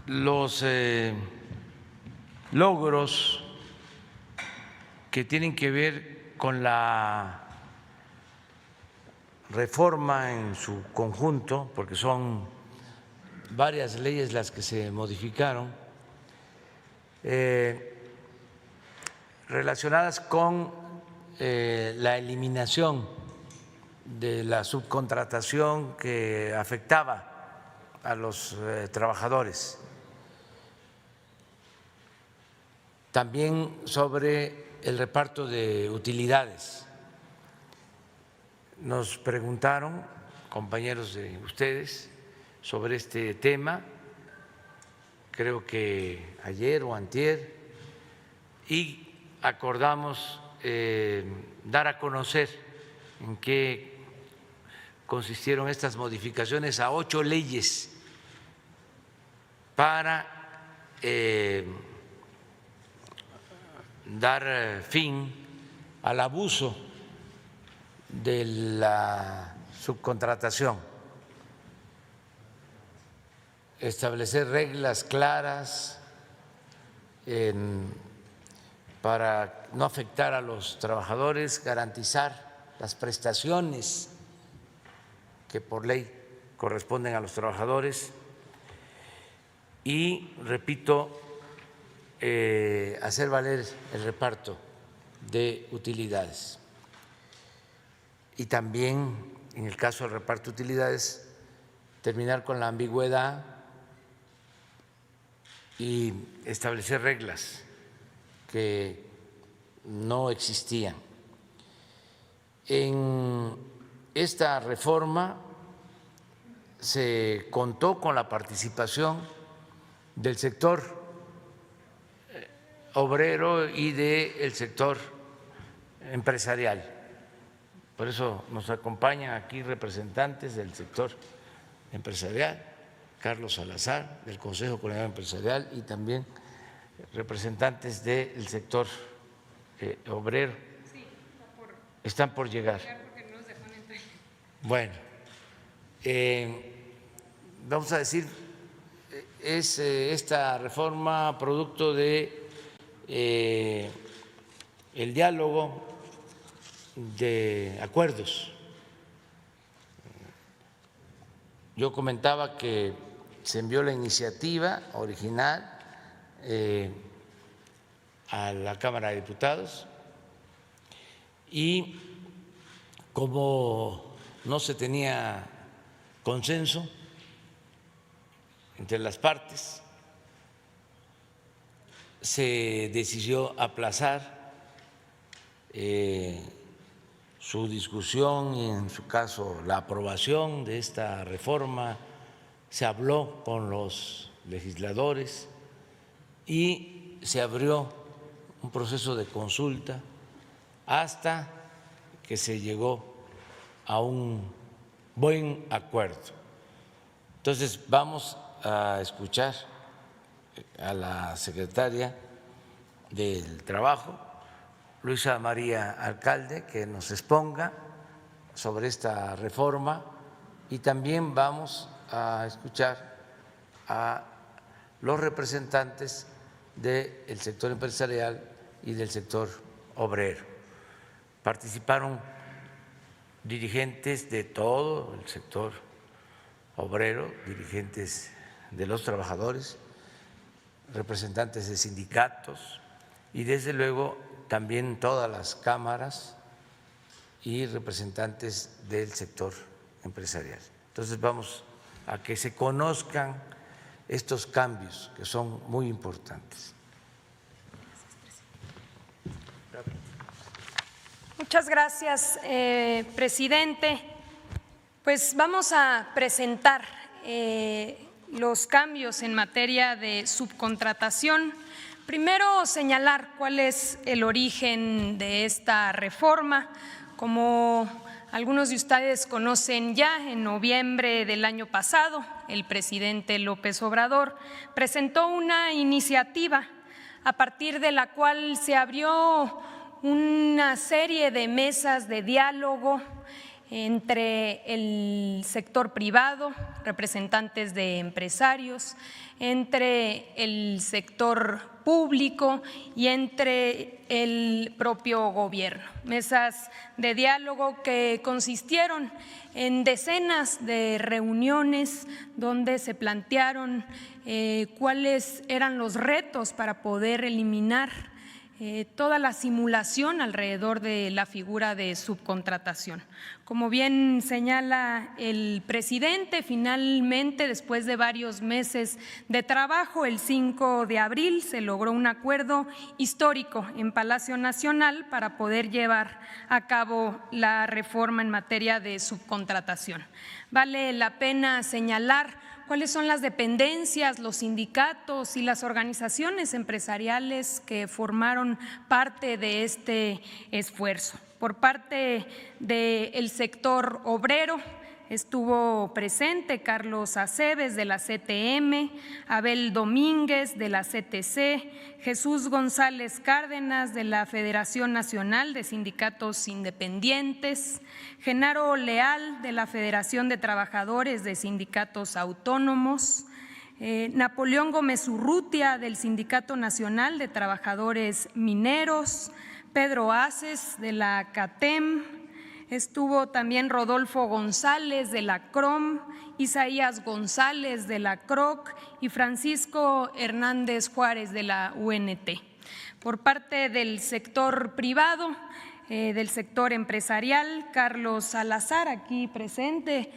los logros que tienen que ver con la reforma en su conjunto, porque son varias leyes las que se modificaron, relacionadas con la eliminación de la subcontratación que afectaba a los trabajadores. También sobre el reparto de utilidades. Nos preguntaron, compañeros de ustedes, sobre este tema, creo que ayer o antier, y acordamos dar a conocer en qué consistieron estas modificaciones a 8 leyes para dar fin al abuso de la subcontratación, establecer reglas claras para no afectar a los trabajadores, garantizar las prestaciones que por ley corresponden a los trabajadores y, repito, hacer valer el reparto de utilidades. Y también, en el caso del reparto de utilidades, terminar con la ambigüedad y establecer reglas que no existían. En esta reforma se contó con la participación del sector obrero y del sector empresarial. Por eso nos acompañan aquí representantes del sector empresarial, Carlos Salazar, del Consejo Coordinador Empresarial, y también representantes del sector obrero. Sí, están por llegar. Bueno, vamos a decir, es esta reforma producto de el diálogo, de acuerdos. Yo comentaba que se envió la iniciativa original a la Cámara de Diputados y como no se tenía consenso entre las partes, se decidió aplazar su discusión y, en su caso, la aprobación de esta reforma. Se habló con los legisladores y se abrió un proceso de consulta hasta que se llegó a un buen acuerdo. Entonces, vamos a escuchar a la secretaria del Trabajo, Luisa María Alcalde, que nos exponga sobre esta reforma, y también vamos a escuchar a los representantes del sector empresarial y del sector obrero. Participaron dirigentes de todo el sector obrero, dirigentes de los trabajadores, representantes de sindicatos y, desde luego, también todas las cámaras y representantes del sector empresarial. Entonces, vamos a que se conozcan estos cambios que son muy importantes. Muchas gracias, presidente. Pues vamos a presentar los cambios en materia de subcontratación. Primero, señalar cuál es el origen de esta reforma. Como algunos de ustedes conocen ya, en noviembre del año pasado, el presidente López Obrador presentó una iniciativa a partir de la cual se abrió una serie de mesas de diálogo entre el sector privado, representantes de empresarios, entre el sector público y entre el propio gobierno. Mesas de diálogo que consistieron en decenas de reuniones donde se plantearon cuáles eran los retos para poder eliminar toda la simulación alrededor de la figura de subcontratación. Como bien señala el presidente, finalmente, después de varios meses de trabajo, el 5 de abril se logró un acuerdo histórico en Palacio Nacional para poder llevar a cabo la reforma en materia de subcontratación. Vale la pena señalar cuáles son las dependencias, los sindicatos y las organizaciones empresariales que formaron parte de este esfuerzo. Por parte del sector obrero estuvo presente Carlos Aceves de la CTM, Abel Domínguez de la CTC, Jesús González Cárdenas de la Federación Nacional de Sindicatos Independientes, Genaro Leal de la Federación de Trabajadores de Sindicatos Autónomos, Napoleón Gómez Urrutia del Sindicato Nacional de Trabajadores Mineros, Pedro Aces de la CATEM, estuvo también Rodolfo González de la CROM, Isaías González de la CROC y Francisco Hernández Juárez de la UNT. Por parte del sector privado, del sector empresarial, Carlos Salazar, aquí presente,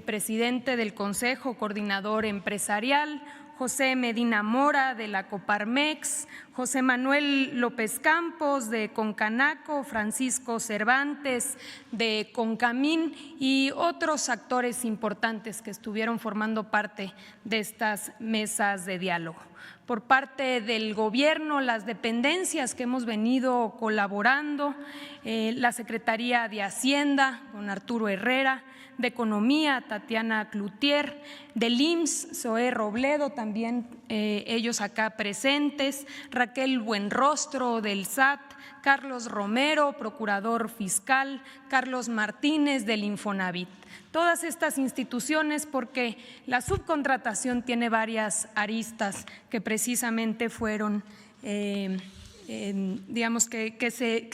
presidente del Consejo Coordinador Empresarial, José Medina Mora de la Coparmex, José Manuel López Campos de Concanaco, Francisco Cervantes de Concamín y otros actores importantes que estuvieron formando parte de estas mesas de diálogo. Por parte del gobierno, las dependencias que hemos venido colaborando, la Secretaría de Hacienda con Arturo Herrera, de Economía, Tatiana Cloutier, del IMSS, Zoé Robledo, también ellos acá presentes, Raquel Buenrostro del SAT, Carlos Romero, procurador fiscal, Carlos Martínez del Infonavit. Todas estas instituciones, porque la subcontratación tiene varias aristas que precisamente fueron digamos que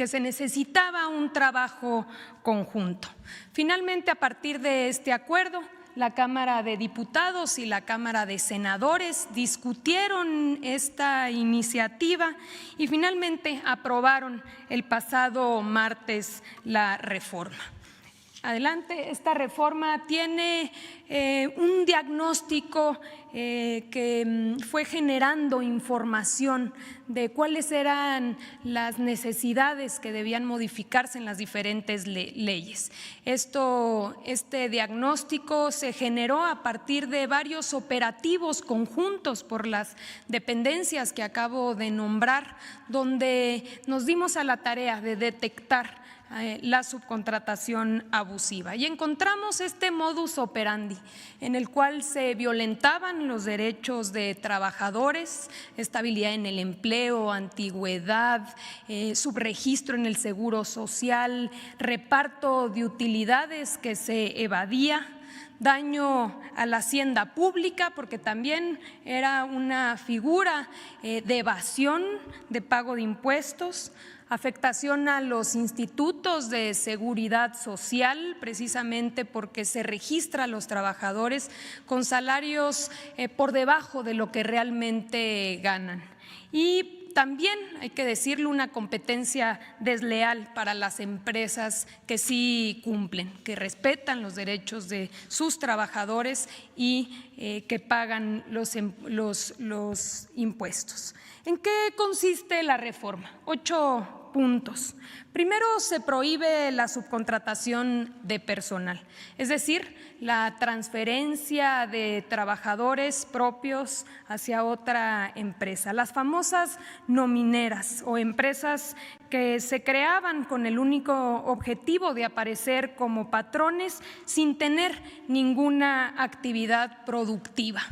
se necesitaba un trabajo conjunto. Finalmente, a partir de este acuerdo, la Cámara de Diputados y la Cámara de Senadores discutieron esta iniciativa y finalmente aprobaron el pasado martes la reforma. Adelante, esta reforma tiene un diagnóstico que fue generando información de cuáles eran las necesidades que debían modificarse en las diferentes leyes. Este diagnóstico se generó a partir de varios operativos conjuntos por las dependencias que acabo de nombrar, donde nos dimos a la tarea de detectar la subcontratación abusiva y encontramos este modus operandi en el cual se violentaban los derechos de trabajadores, estabilidad en el empleo, antigüedad, subregistro en el seguro social, reparto de utilidades que se evadía, daño a la hacienda pública, porque también era una figura de evasión de pago de impuestos, afectación a los institutos de seguridad social, precisamente porque se registra a los trabajadores con salarios por debajo de lo que realmente ganan. Y también, hay que decirlo, una competencia desleal para las empresas que sí cumplen, que respetan los derechos de sus trabajadores y que pagan los impuestos. ¿En qué consiste la reforma? 8 puntos. Primero, se prohíbe la subcontratación de personal, es decir, la transferencia de trabajadores propios hacia otra empresa. Las famosas nomineras o empresas que se creaban con el único objetivo de aparecer como patrones sin tener ninguna actividad productiva.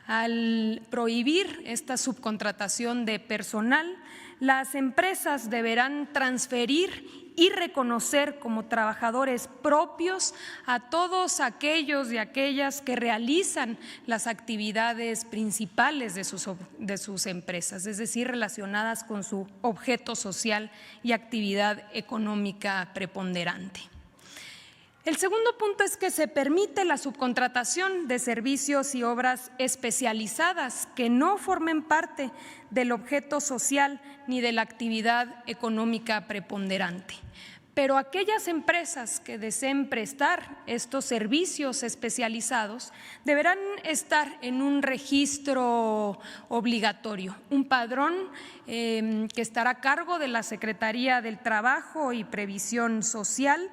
Al prohibir esta subcontratación de personal, las empresas deberán transferir y reconocer como trabajadores propios a todos aquellos y aquellas que realizan las actividades principales de sus empresas, es decir, relacionadas con su objeto social y actividad económica preponderante. El segundo punto es que se permite la subcontratación de servicios y obras especializadas que no formen parte del objeto social ni de la actividad económica preponderante. Pero aquellas empresas que deseen prestar estos servicios especializados deberán estar en un registro obligatorio, un padrón que estará a cargo de la Secretaría del Trabajo y Previsión Social,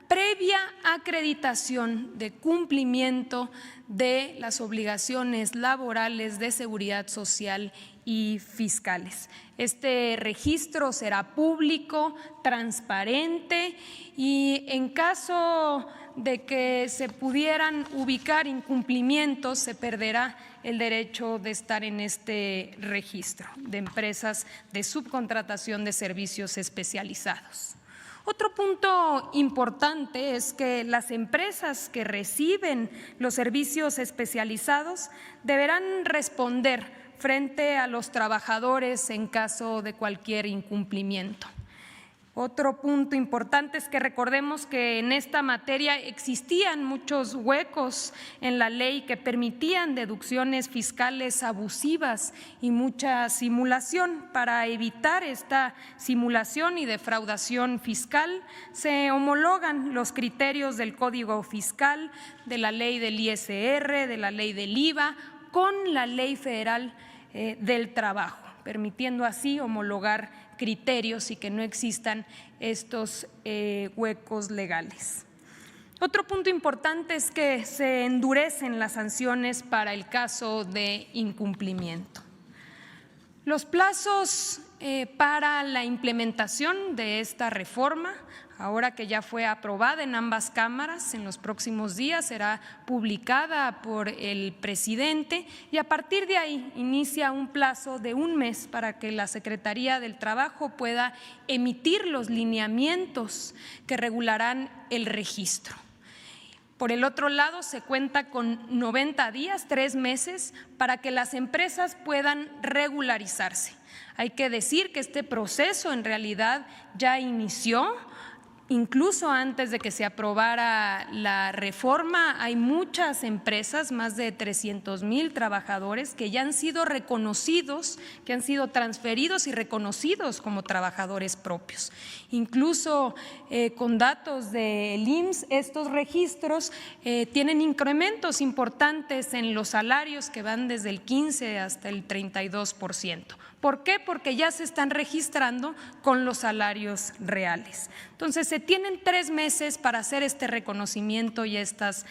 previa acreditación de cumplimiento de las obligaciones laborales de seguridad social y fiscales. Este registro será público, transparente y en caso de que se pudieran ubicar incumplimientos, se perderá el derecho de estar en este registro de empresas de subcontratación de servicios especializados. Otro punto importante es que las empresas que reciben los servicios especializados deberán responder frente a los trabajadores en caso de cualquier incumplimiento. Otro punto importante es que recordemos que en esta materia existían muchos huecos en la ley que permitían deducciones fiscales abusivas y mucha simulación. Para evitar esta simulación y defraudación fiscal, se homologan los criterios del Código Fiscal, de la ley del ISR, de la ley del IVA, con la Ley Federal del Trabajo, permitiendo así homologar criterios y que no existan estos huecos legales. Otro punto importante es que se endurecen las sanciones para el caso de incumplimiento. Los plazos para la implementación de esta reforma, ahora que ya fue aprobada en ambas cámaras, en los próximos días será publicada por el presidente y a partir de ahí inicia un plazo de un mes para que la Secretaría del Trabajo pueda emitir los lineamientos que regularán el registro. Por el otro lado, se cuenta con 90 días, 3 meses, para que las empresas puedan regularizarse. Hay que decir que este proceso en realidad ya inició. Incluso antes de que se aprobara la reforma, hay muchas empresas, más de 300,000 trabajadores que ya han sido reconocidos, que han sido transferidos y reconocidos como trabajadores propios. Incluso con datos del IMSS, estos registros tienen incrementos importantes en los salarios que van desde el 15 hasta el 32%. ¿Por qué? Porque ya se están registrando con los salarios reales. Entonces, se tienen 3 meses para hacer este reconocimiento y estas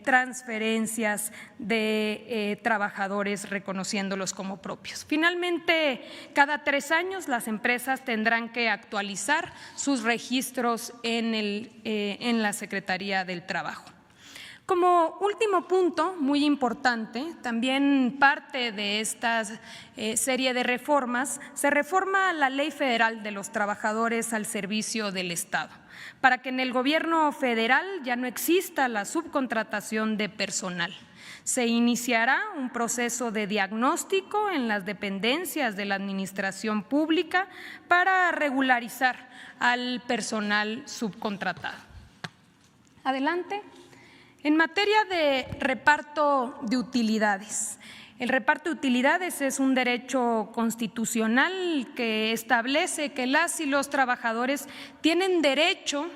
transferencias de trabajadores reconociéndolos como propios. Finalmente, cada 3 años las empresas tendrán que actualizar sus registros en la Secretaría del Trabajo. Como último punto, muy importante, también parte de esta serie de reformas, se reforma la Ley Federal de los Trabajadores al Servicio del Estado, para que en el gobierno federal ya no exista la subcontratación de personal. Se iniciará un proceso de diagnóstico en las dependencias de la administración pública para regularizar al personal subcontratado. Adelante. En materia de reparto de utilidades, el reparto de utilidades es un derecho constitucional que establece que las y los trabajadores tienen derecho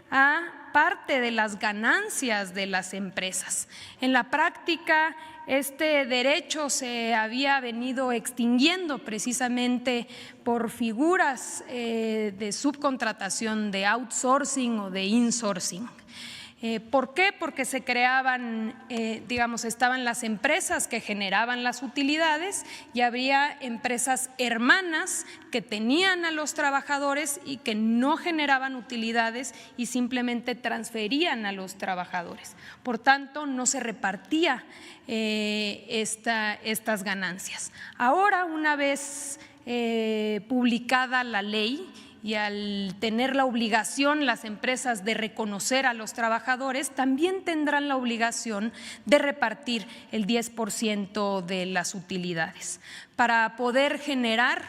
a parte de las ganancias de las empresas. En la práctica, este derecho se había venido extinguiendo precisamente por figuras de subcontratación, de outsourcing o de insourcing. ¿Por qué? Porque se creaban, estaban las empresas que generaban las utilidades y había empresas hermanas que tenían a los trabajadores y que no generaban utilidades y simplemente transferían a los trabajadores. Por tanto, no se repartía estas ganancias. Ahora, una vez publicada la ley y al tener la obligación las empresas de reconocer a los trabajadores, también tendrán la obligación de repartir el 10% de las utilidades para poder generar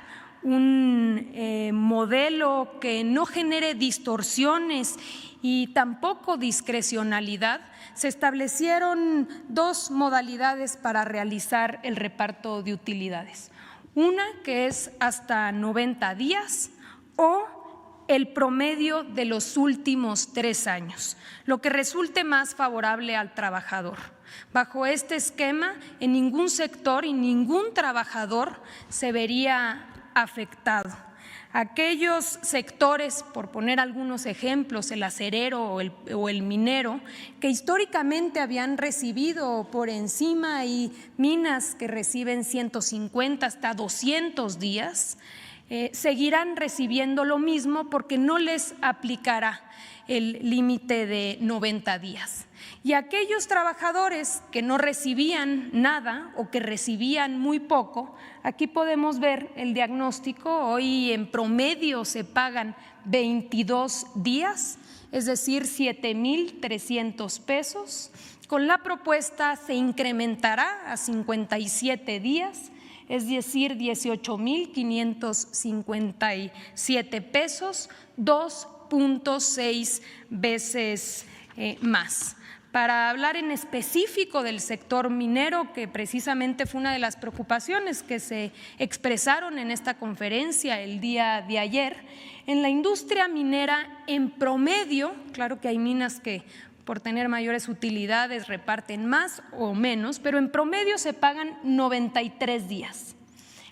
un modelo que no genere distorsiones y tampoco discrecionalidad. Se establecieron dos modalidades para realizar el reparto de utilidades. Una que es hasta 90 días o el promedio de los últimos 3 años, lo que resulte más favorable al trabajador. Bajo este esquema, en ningún sector y ningún trabajador se vería afectado. Aquellos sectores, por poner algunos ejemplos, el acerero o el minero, que históricamente habían recibido por encima, y minas que reciben 150 hasta 200 días, seguirán recibiendo lo mismo porque no les aplicará el límite de 90 días. Y aquellos trabajadores que no recibían nada o que recibían muy poco, aquí podemos ver el diagnóstico. Hoy en promedio se pagan 22 días, es decir, 7,300 pesos. Con la propuesta se incrementará a 57 días, es decir, 18,557 pesos, 2.6 veces más. Para hablar en específico del sector minero, que precisamente fue una de las preocupaciones que se expresaron en esta conferencia el día de ayer, en la industria minera en promedio, claro que hay minas que por tener mayores utilidades reparten más o menos, pero en promedio se pagan 93 días.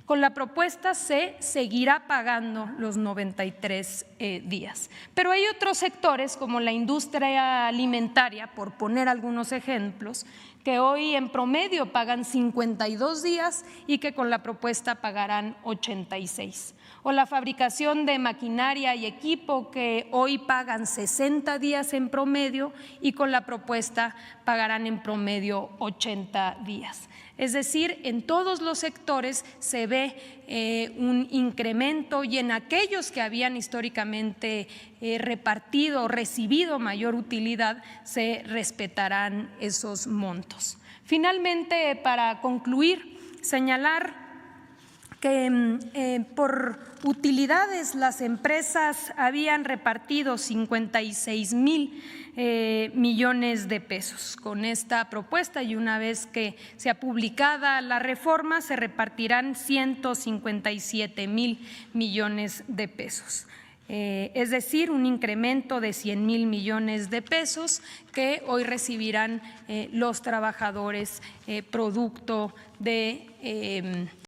Con la propuesta se seguirá pagando los 93 días. Pero hay otros sectores, como la industria alimentaria, por poner algunos ejemplos, que hoy en promedio pagan 52 días y que con la propuesta pagarán 86. O la fabricación de maquinaria y equipo, que hoy pagan 60 días en promedio y con la propuesta pagarán en promedio 80 días. Es decir, en todos los sectores se ve un incremento, y en aquellos que habían históricamente repartido o recibido mayor utilidad se respetarán esos montos. Finalmente, para concluir, señalar que por utilidades las empresas habían repartido 56,000 millones de pesos. Con esta propuesta, y una vez que sea publicada la reforma, se repartirán 157,000 millones de pesos. Es decir, un incremento de 100,000 millones de pesos que hoy recibirán los trabajadores producto de